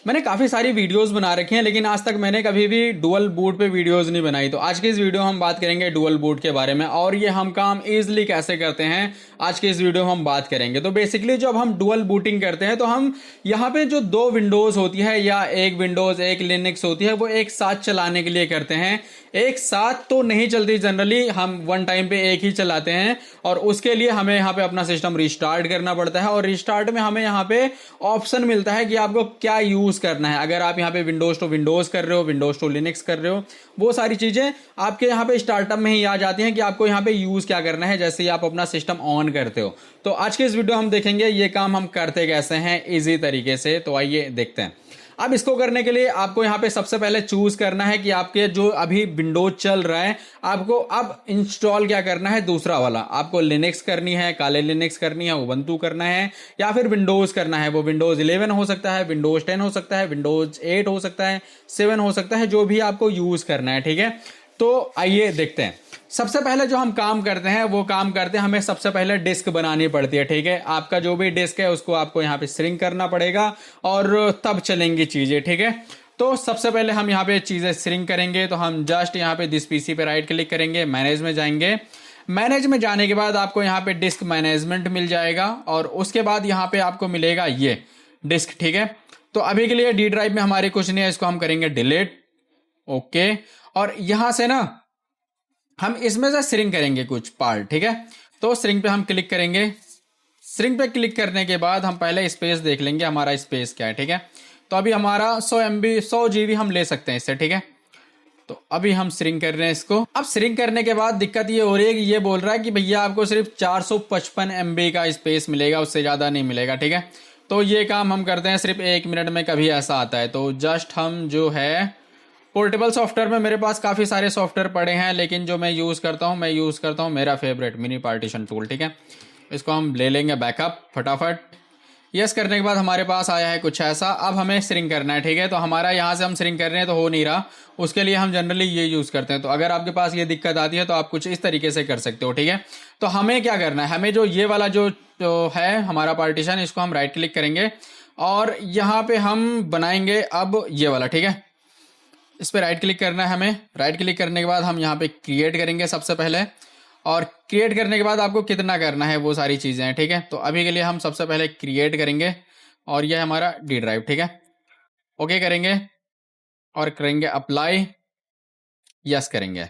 मैंने काफ़ी सारी वीडियोस बना रखी हैं, लेकिन आज तक मैंने कभी भी डुअल बूट पे वीडियोस नहीं बनाई। तो आज की इस वीडियो में हम बात करेंगे डुअल बूट के बारे में, और ये हम काम ईजिली कैसे करते हैं आज के इस वीडियो में हम बात करेंगे। तो बेसिकली जब हम डुअल बूटिंग करते हैं तो हम यहाँ पे जो दो विंडोज़ होती है या एक विंडोज़ एक लिनक्स होती है वो एक साथ चलाने के लिए करते हैं। एक साथ तो नहीं चलती, जनरली हम वन टाइम पे एक ही चलाते हैं, और उसके लिए हमें यहाँ पे अपना सिस्टम रिस्टार्ट करना पड़ता है। और रिस्टार्ट में हमें यहाँ पे ऑप्शन मिलता है कि आपको क्या यूज करना है। अगर आप यहाँ पे विंडोज टू विंडोज कर रहे हो, विंडोज टू लिनक्स कर रहे हो, वो सारी चीजें आपके यहाँ पे स्टार्टअप में ही आ जाती हैं कि आपको यहाँ पे यूज क्या करना है जैसे ही आप अपना सिस्टम ऑन करते हो। तो आज के इस वीडियो हम देखेंगे ये काम हम करते कैसे हैं इजी तरीके से। तो आइए देखते हैं। अब इसको करने के लिए आपको यहाँ पे सबसे पहले चूज करना है कि आपके जो अभी विंडोज चल रहा है आपको अब इंस्टॉल क्या करना है, दूसरा वाला। आपको लिनक्स करनी है, काले लिनक्स करनी है, उबंटू करना है, या फिर विंडोज करना है। वो विंडोज 11 हो सकता है, विंडोज 10 हो सकता है, विंडोज 8 हो सकता है, 7 हो सकता है, जो भी आपको यूज करना है। ठीक है, तो आइए देखते हैं। सबसे पहले जो हम काम करते हैं वो काम करते हैं, हमें सबसे पहले डिस्क बनानी पड़ती है। ठीक है, आपका जो भी डिस्क है उसको आपको यहाँ पे श्रिंक करना पड़ेगा और तब चलेंगी चीजें। ठीक है, तो सबसे पहले हम यहाँ पे चीजें श्रिंक करेंगे। तो हम जस्ट यहाँ पे दिस पीसी पे राइट क्लिक करेंगे, मैनेज में जाएंगे। मैनेज में जाने के बाद आपको यहाँ पे डिस्क मैनेजमेंट मिल जाएगा, और उसके बाद यहाँ पे आपको मिलेगा ये डिस्क। ठीक है, तो अभी के लिए डी ड्राइव में हमारे कुछ नहीं है, इसको हम करेंगे डिलीट। ओके, और यहां से ना हम इसमें से श्रिंक करेंगे कुछ पार्ट। ठीक है, तो श्रिंक पे हम क्लिक करेंगे। श्रिंक पे क्लिक करने के बाद हम पहले स्पेस देख लेंगे, हमारा स्पेस क्या है। ठीक है, तो अभी हमारा 100 MB 100 GB हम ले सकते हैं इससे। ठीक है, तो अभी हम श्रिंक कर रहे हैं इसको। अब श्रिंक करने के बाद दिक्कत ये हो रही है कि ये बोल रहा है कि भैया आपको सिर्फ 455 MB का स्पेस मिलेगा, उससे ज्यादा नहीं मिलेगा। ठीक है, तो ये काम हम करते हैं सिर्फ 1 मिनट में, कभी ऐसा आता है। तो जस्ट हम जो है पोर्टेबल सॉफ्टवेयर में मेरे पास काफ़ी सारे सॉफ्टवेयर पड़े हैं, लेकिन जो मैं यूज़ करता हूँ मेरा फेवरेट मिनी पार्टीशन टूल। ठीक है, इसको हम ले लेंगे बैकअप फटाफट। यस करने के बाद हमारे पास आया है कुछ ऐसा। अब हमें श्रिंक करना है। ठीक है, तो हमारा यहाँ से हम श्रिंक कर रहे हैं तो हो नहीं रहा, उसके लिए हम जनरली ये यूज़ करते हैं। तो अगर आपके पास ये दिक्कत आती है तो आप कुछ इस तरीके से कर सकते हो। ठीक है, तो हमें क्या करना है, हमें जो ये वाला जो है हमारा पार्टीशन, इसको हम राइट क्लिक करेंगे और यहाँ पे हम बनाएंगे अब ये वाला। ठीक है, इस पर राइट क्लिक करना है हमें। राइट क्लिक करने के बाद हम यहाँ पे क्रिएट करेंगे सबसे पहले, और क्रिएट करने के बाद आपको कितना करना है वो सारी चीज़ें हैं। ठीक है, तो अभी के लिए हम सबसे पहले क्रिएट करेंगे, और ये हमारा डी ड्राइव। ठीक है, ओके करेंगे और करेंगे अप्लाई, यस करेंगे।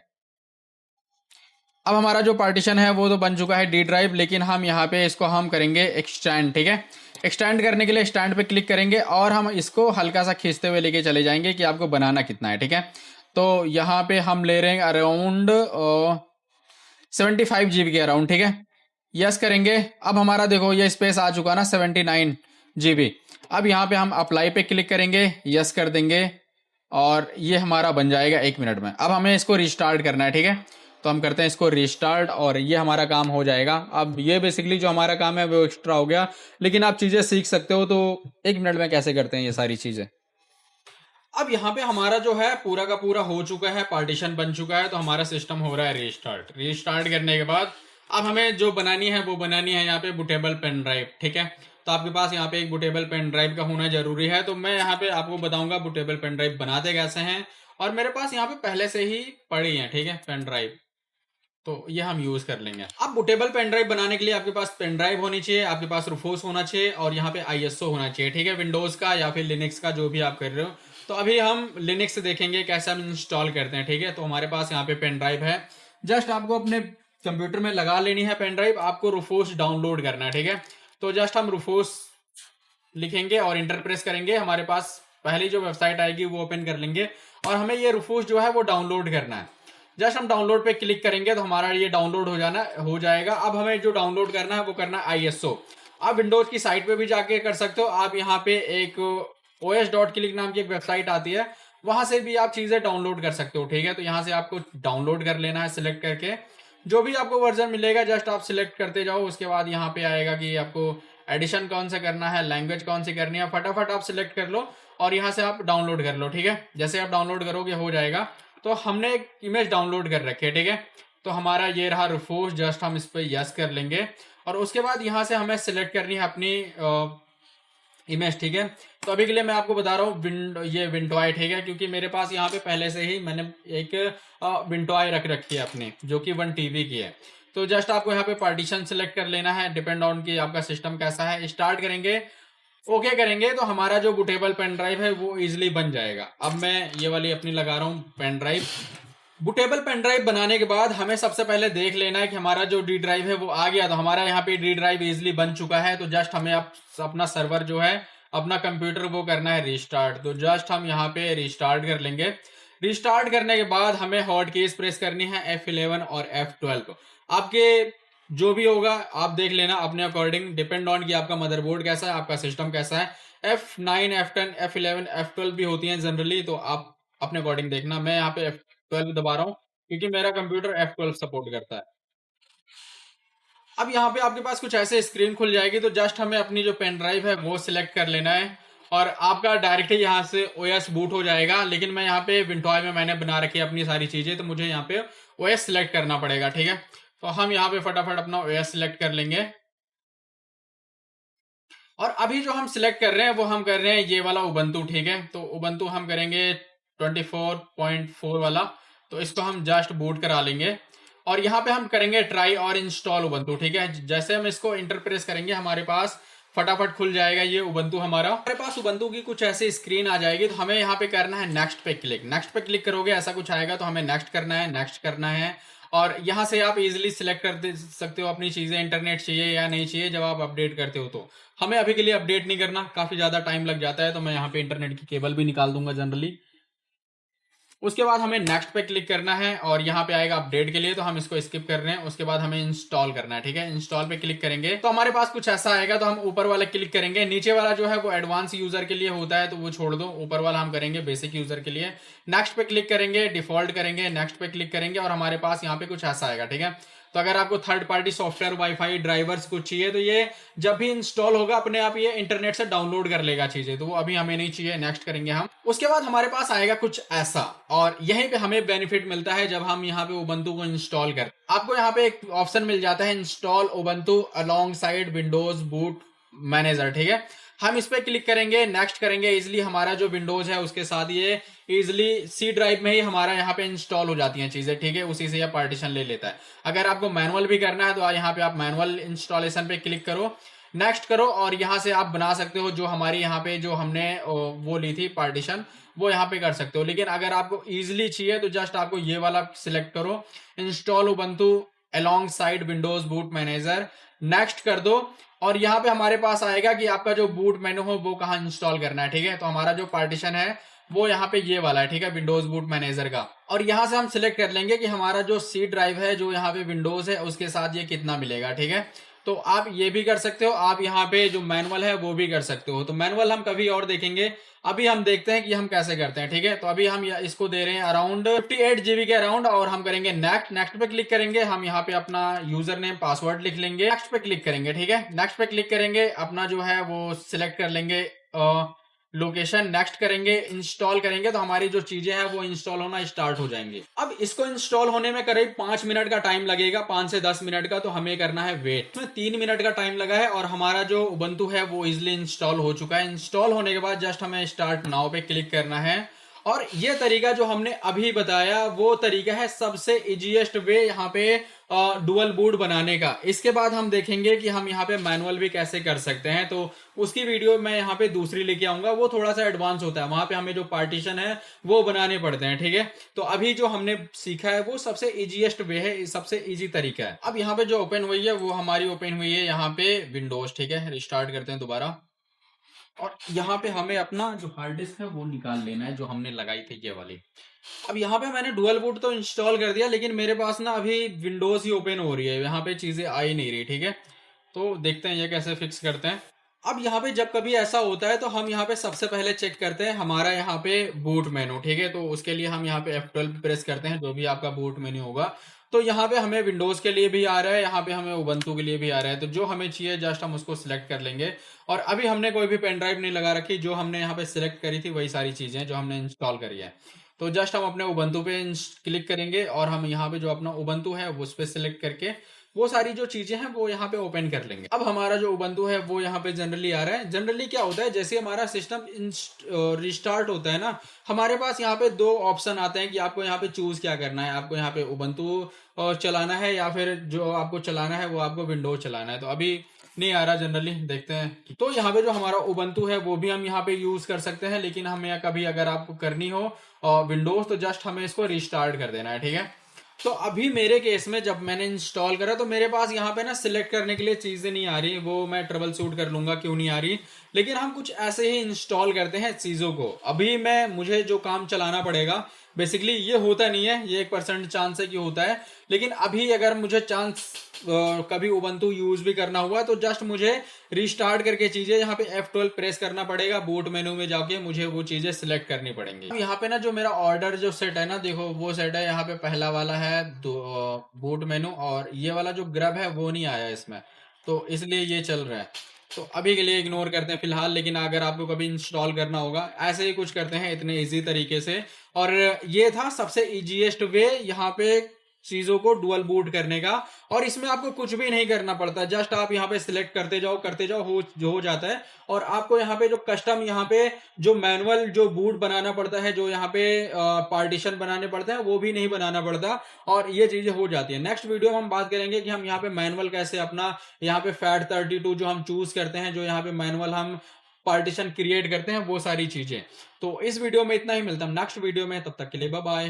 अब हमारा जो पार्टीशन है वो तो बन चुका है डी ड्राइव, लेकिन हम यहाँ पे इसको हम करेंगे एक्सटेंड। ठीक है, एक्सटेंड करने के लिए स्टैंड पे क्लिक करेंगे और हम इसको हल्का सा खींचते हुए लेके चले जाएंगे कि आपको बनाना कितना है। ठीक है, तो यहाँ पे हम ले रहे हैं अराउंड 75 GB के अराउंड। ठीक है, यस करेंगे। अब हमारा देखो ये स्पेस आ चुका ना 79 GB। अब यहाँ पे हम अप्लाई पे क्लिक करेंगे, यस कर देंगे, और ये हमारा बन जाएगा 1 मिनट में। अब हमें इसको रिस्टार्ट करना है। ठीक है, तो हम करते हैं इसको रिस्टार्ट, और ये हमारा काम हो जाएगा। अब ये बेसिकली जो हमारा काम है वो एक्स्ट्रा हो गया, लेकिन आप चीज़ें सीख सकते हो। तो 1 मिनट में कैसे करते हैं ये सारी चीज़ें। अब यहाँ पे हमारा जो है पूरा का पूरा हो चुका है, पार्टीशन बन चुका है। तो हमारा सिस्टम हो रहा है रिस्टार्ट। रिस्टार्ट करने के बाद अब हमें जो बनानी है वो बनानी है यहाँ पे बूटेबल पेन ड्राइव। ठीक है, तो आपके पास यहाँ पे एक बूटेबल पेन ड्राइव का होना जरूरी है। तो मैं यहाँ पे आपको बताऊंगा बूटेबल पेन ड्राइव बनाते कैसे हैं, और मेरे पास यहाँ पे पहले से ही पड़ी है। ठीक है, पेन ड्राइव, तो ये हम यूज कर लेंगे। अब बूटेबल पेन ड्राइव बनाने के लिए आपके पास पेन ड्राइव होनी चाहिए, आपके पास रूफोस होना चाहिए, और यहाँ पे ISO होना चाहिए। ठीक है, विंडोज का या फिर लिनक्स का जो भी आप कर रहे हो। तो अभी हम लिनक्स से देखेंगे कैसे हम इंस्टॉल करते हैं। ठीक है, तो हमारे पास यहाँ पे पेन ड्राइव है, जस्ट आपको अपने कंप्यूटर में लगा लेनी है पेन ड्राइव। आपको रूफोस डाउनलोड करना है। ठीक है, तो जस्ट हम रूफोस लिखेंगे और इंटर प्रेस करेंगे, हमारे पास पहली जो वेबसाइट आएगी वो ओपन कर लेंगे, और हमें ये रूफोस जो है वो डाउनलोड करना है। जस्ट हम डाउनलोड पे क्लिक करेंगे तो हमारा ये डाउनलोड हो जाएगा। अब हमें जो डाउनलोड करना है वो करना है ISO। आप विंडोज की साइट पे भी जाके कर सकते हो। आप यहाँ पे एक os.click नाम की एक वेबसाइट आती है, वहां से भी आप चीजें डाउनलोड कर सकते हो। ठीक है, तो यहाँ से आपको डाउनलोड कर लेना है, सिलेक्ट करके जो भी आपको वर्जन मिलेगा जस्ट आप सिलेक्ट करते जाओ। उसके बाद यहाँ पे आएगा कि आपको एडिशन कौन सा करना है, लैंग्वेज कौन सी करनी है, फटाफट आप सिलेक्ट कर लो और यहाँ से आप डाउनलोड कर लो। ठीक है, जैसे आप डाउनलोड करोगे हो जाएगा। तो हमने एक इमेज डाउनलोड कर रखी है। ठीक है, तो हमारा ये रहा रूफोस, जस्ट हम इस पर यस कर लेंगे, और उसके बाद यहाँ से हमें सिलेक्ट करनी है अपनी इमेज, ठीक है। तो अभी के लिए मैं आपको बता रहा हूँ ये विंडोआई, ठीक है, क्योंकि मेरे पास यहाँ पे पहले से ही मैंने एक विंडोआई रख रखी है अपनी, जो कि 1 TB की है। तो जस्ट आपको यहाँ पे पार्टीशन सिलेक्ट कर लेना है, डिपेंड ऑन कि आपका सिस्टम कैसा है। स्टार्ट करेंगे, ओके करेंगे, तो हमारा जो बूटेबल पेन ड्राइव है वो इजिली बन जाएगा। अब मैं ये वाली अपनी लगा रहा हूँ pen drive. Bootable pen drive बनाने के बाद हमें सबसे पहले देख लेना है कि हमारा जो डी ड्राइव है वो आ गया। तो हमारा यहाँ पे डी ड्राइव इजिली बन चुका है। तो जस्ट हमें अब अपना सर्वर जो है, अपना कंप्यूटर वो करना है रिस्टार्ट। तो जस्ट हम यहाँ पे रिस्टार्ट कर लेंगे। रिस्टार्ट करने के बाद हमें हॉट कीज प्रेस करनी है F11 और F12। आपके जो भी होगा आप देख लेना अपने अकॉर्डिंग, डिपेंड ऑन कि आपका मदरबोर्ड कैसा है, आपका सिस्टम कैसा है। F9, F10, F11, F12 भी होती हैं जनरली, तो आप अपने अकॉर्डिंग देखना। मैं यहाँ पे F12 दबा रहा हूँ क्योंकि मेरा कंप्यूटर F12 सपोर्ट करता है। अब यहाँ पे आपके पास कुछ ऐसे स्क्रीन खुल जाएगी। तो जस्ट हमें अपनी जो पेन ड्राइव है वो सिलेक्ट कर लेना है और आपका डायरेक्टली यहाँ से OS बूट हो जाएगा। लेकिन मैं यहाँ पे विंडोज में मैंने बना रखी है अपनी सारी चीजें, तो मुझे यहाँ पे OS सिलेक्ट करना पड़ेगा, ठीक है। तो हम यहाँ पे फटाफट अपना OS सिलेक्ट कर लेंगे। और अभी जो हम सिलेक्ट कर रहे हैं वो हम कर रहे हैं ये वाला उबंटू, ठीक है। तो उबंटू हम करेंगे 24.4 वाला। तो इसको हम जस्ट बूट करा लेंगे और यहाँ पे हम करेंगे ट्राई और इंस्टॉल उबंटू, ठीक है। जैसे हम इसको इंटर प्रेस करेंगे हमारे पास फटाफट खुल जाएगा ये उबंटू हमारा। हमारे पास उबंटू की कुछ ऐसी स्क्रीन आ जाएगी। तो हमें यहाँ पे करना है नेक्स्ट पे क्लिक। नेक्स्ट पे क्लिक करोगे ऐसा कुछ आएगा, तो हमें नेक्स्ट करना है, नेक्स्ट करना है। और यहाँ से आप इजीली सिलेक्ट कर दे सकते हो अपनी चीजें, इंटरनेट चाहिए या नहीं चाहिए जब आप अपडेट करते हो। तो हमें अभी के लिए अपडेट नहीं करना, काफी ज्यादा टाइम लग जाता है। तो मैं यहाँ पे इंटरनेट की केबल भी निकाल दूंगा जनरली। उसके बाद हमें नेक्स्ट पे क्लिक करना है और यहाँ पे आएगा अपडेट के लिए, तो हम इसको स्किप कर रहे हैं। उसके बाद हमें इंस्टॉल करना है, ठीक है। इंस्टॉल पे क्लिक करेंगे तो हमारे पास कुछ ऐसा आएगा। तो हम ऊपर वाला क्लिक करेंगे, नीचे वाला जो है वो एडवांस यूजर के लिए होता है, तो वो छोड़ दो। ऊपर वाला हम करेंगे बेसिक यूजर के लिए। नेक्स्ट पे क्लिक करेंगे, डिफॉल्ट करेंगे, नेक्स्ट पे क्लिक करेंगे और हमारे पास यहाँ पे कुछ ऐसा आएगा, ठीक है। तो अगर आपको third party software wifi drivers कुछ चाहिए तो ये जब भी इंस्टॉल होगा अपने आप ये इंटरनेट से डाउनलोड कर लेगा चीजें, तो वो अभी हमें नहीं चाहिए। नेक्स्ट करेंगे हम। उसके बाद हमारे पास आएगा कुछ ऐसा और यहीं पे हमें बेनिफिट मिलता है जब हम यहाँ पे उबंटू को इंस्टॉल करते हैं। आपको यहाँ पे एक ऑप्शन मिल जाता है install Ubuntu along side Windows boot manager, ठीक है। हम इस पे क्लिक करेंगे, नेक्स्ट करेंगे। इजिली हमारा जो विंडोज है उसके साथ ये इजिली सी ड्राइव में ही हमारा यहाँ पे इंस्टॉल हो जाती हैं चीजें, ठीक है। उसी से यह पार्टीशन ले लेता है। अगर आपको मैनुअल भी करना है तो यहाँ पे आप मैनुअल इंस्टॉलेशन पे क्लिक करो, नेक्स्ट करो और यहाँ से आप बना सकते हो जो हमारी यहाँ पे जो हमने वो ली थी पार्टीशन, वो यहाँ पे कर सकते हो। लेकिन अगर आपको इजिली चाहिए तो जस्ट आपको ये वाला सिलेक्ट करो, install Ubuntu along side Windows boot manager, next कर दो। और यहाँ पे हमारे पास आएगा कि आपका जो बूट मेनू हो वो कहाँ इंस्टॉल करना है, ठीक है। तो हमारा जो पार्टीशन है वो यहाँ पे ये वाला है, ठीक है, विंडोज बूट मैनेजर का। और यहाँ से हम सिलेक्ट कर लेंगे कि हमारा जो सी ड्राइव है जो यहाँ पे विंडोज है उसके साथ ये कितना मिलेगा, ठीक है। तो आप ये भी कर सकते हो, आप यहाँ पे जो मैनुअल है वो भी कर सकते हो। तो मैनुअल हम कभी और देखेंगे, अभी हम देखते हैं कि हम कैसे करते हैं, ठीक है। तो अभी हम इसको दे रहे हैं अराउंड 58 GB के अराउंड और हम करेंगे नेक्स्ट। नेक्स्ट पे क्लिक करेंगे, हम यहाँ पे अपना यूजर नेम पासवर्ड लिख लेंगे, नेक्स्ट पे क्लिक करेंगे, ठीक है। नेक्स्ट पे क्लिक करेंगे, अपना जो है वो सिलेक्ट कर लेंगे लोकेशन, नेक्स्ट करेंगे, इंस्टॉल करेंगे। तो हमारी जो चीजें हैं वो इंस्टॉल होना स्टार्ट हो जाएंगी। अब इसको इंस्टॉल होने में करीब 5 मिनट का टाइम लगेगा, 5 से 10 मिनट का। तो हमें करना है वेट। इसमें 3 मिनट का टाइम लगा है और हमारा जो उबंटू है वो इजिली इंस्टॉल हो चुका है। इंस्टॉल होने के बाद जस्ट हमें स्टार्ट नाउ पे क्लिक करना है। और ये तरीका जो हमने अभी बताया वो तरीका है सबसे इजीएस्ट वे यहाँ पे डुअल बूट बनाने का। इसके बाद हम देखेंगे कि हम यहाँ पे मैनुअल भी कैसे कर सकते हैं। तो उसकी वीडियो मैं यहाँ पे दूसरी लेके आऊंगा, वो थोड़ा सा एडवांस होता है, वहां पे हमें जो पार्टीशन है वो बनाने पड़ते हैं, ठीक है। तो अभी जो हमने सीखा है वो सबसे इजीएस्ट वे है, सबसे इजी तरीका है। अब यहाँ पे जो ओपन हुई है वो हमारी ओपन हुई है यहाँ पे विंडोज, ठीक है। रिस्टार्ट करते हैं दोबारा और यहाँ पे हमें अपना जो हार्ड डिस्क है वो निकाल लेना है जो हमने लगाई थी ये वाली। अब यहाँ पे मैंने डुअल बूट तो इंस्टॉल कर दिया लेकिन मेरे पास ना अभी विंडोज ही ओपन हो रही है, यहाँ पे चीजें आ ही नहीं रही, ठीक है। तो देखते हैं ये कैसे फिक्स करते हैं। अब यहाँ पे जब कभी ऐसा होता है तो हम यहाँ पे सबसे पहले चेक करते हैं हमारा यहाँ पे बूट मेनू, ठीक है। तो उसके लिए हम यहाँ पे F12 प्रेस करते हैं, जो भी आपका बूट मेन्यू होगा। तो यहाँ पे हमें विंडोज के लिए भी आ रहा है, यहाँ पे हमें उबंटू के लिए भी आ रहा है। तो जो हमें चाहिए जस्ट हम उसको सिलेक्ट कर लेंगे। और अभी हमने कोई भी पेन ड्राइव नहीं लगा रखी, जो हमने यहाँ पे सिलेक्ट करी थी वही सारी चीजें जो हमने इंस्टॉल करी है। तो जस्ट हम अपने उबंटू पे क्लिक करेंगे और हम यहाँ पे जो अपना उबंटू है उस पर सिलेक्ट करके वो सारी जो चीजें हैं वो यहाँ पे ओपन कर लेंगे। अब हमारा जो उबंटू है वो यहाँ पे जनरली आ रहा है। जनरली क्या होता है, जैसे हमारा सिस्टम रिस्टार्ट होता है ना, हमारे पास यहाँ पे दो ऑप्शन आते हैं कि आपको यहाँ पे चूज क्या करना है, आपको यहाँ पे उबंटू चलाना है या फिर जो आपको चलाना है वो आपको विंडोज चलाना है। तो अभी नहीं आ रहा जनरली, देखते हैं। तो यहाँ पे जो हमारा उबंटू है वो भी हम यहाँ पे यूज कर सकते हैं, लेकिन हमें कभी अगर आपको करनी हो विंडोज तो जस्ट हमें इसको रिस्टार्ट कर देना है, ठीक है। तो अभी मेरे केस में जब मैंने इंस्टॉल करा तो मेरे पास यहाँ पे ना सिलेक्ट करने के लिए चीजें नहीं आ रही, वो मैं ट्रबल शूट कर लूंगा क्यों नहीं आ रही। लेकिन हम कुछ ऐसे ही इंस्टॉल करते हैं चीजों को। अभी मुझे जो काम चलाना पड़ेगा, बेसिकली ये होता नहीं है, ये 1% चांस है कि होता है, लेकिन अभी अगर मुझे चांस कभी उबंटू यूज भी करना हुआ तो जस्ट मुझे रिस्टार्ट करके चीजें यहाँ पे F12 प्रेस करना पड़ेगा, बूट मेनू में जाके मुझे वो चीजें सिलेक्ट करनी पड़ेंगी। यहाँ पे ना जो मेरा ऑर्डर जो सेट है ना, देखो वो सेट है, यहाँ पे पहला वाला है बूट मेनू, और ये वाला जो ग्रब है वो नहीं आया इसमें, तो इसलिए ये चल रहा है। तो अभी के लिए इग्नोर करते हैं फिलहाल, लेकिन अगर आपको कभी इंस्टॉल करना होगा ऐसे ही कुछ करते हैं इतने इजी तरीके से। और ये था सबसे इजीएस्ट वे यहाँ पे चीजों को डुअल बूट करने का, और इसमें आपको कुछ भी नहीं करना पड़ता, जस्ट आप यहाँ पे सिलेक्ट करते जाओ हो जाता है। और आपको यहाँ पे जो कस्टम यहाँ पे जो मैनुअल जो बूट बनाना पड़ता है, जो यहाँ पे पार्टीशन बनाने पड़ते हैं, वो भी नहीं बनाना पड़ता, और ये चीजें हो जाती है। नेक्स्ट वीडियो में हम बात करेंगे कि हम यहाँ पे मैनुअल कैसे अपना यहाँ पे FAT32 जो हम चूज करते हैं, जो यहाँ पे मैनुअल हम पार्टीशन क्रिएट करते हैं, वो सारी चीजें। तो इस वीडियो में इतना ही, मिलता है नेक्स्ट वीडियो में, तब तक के लिए बाय बाय।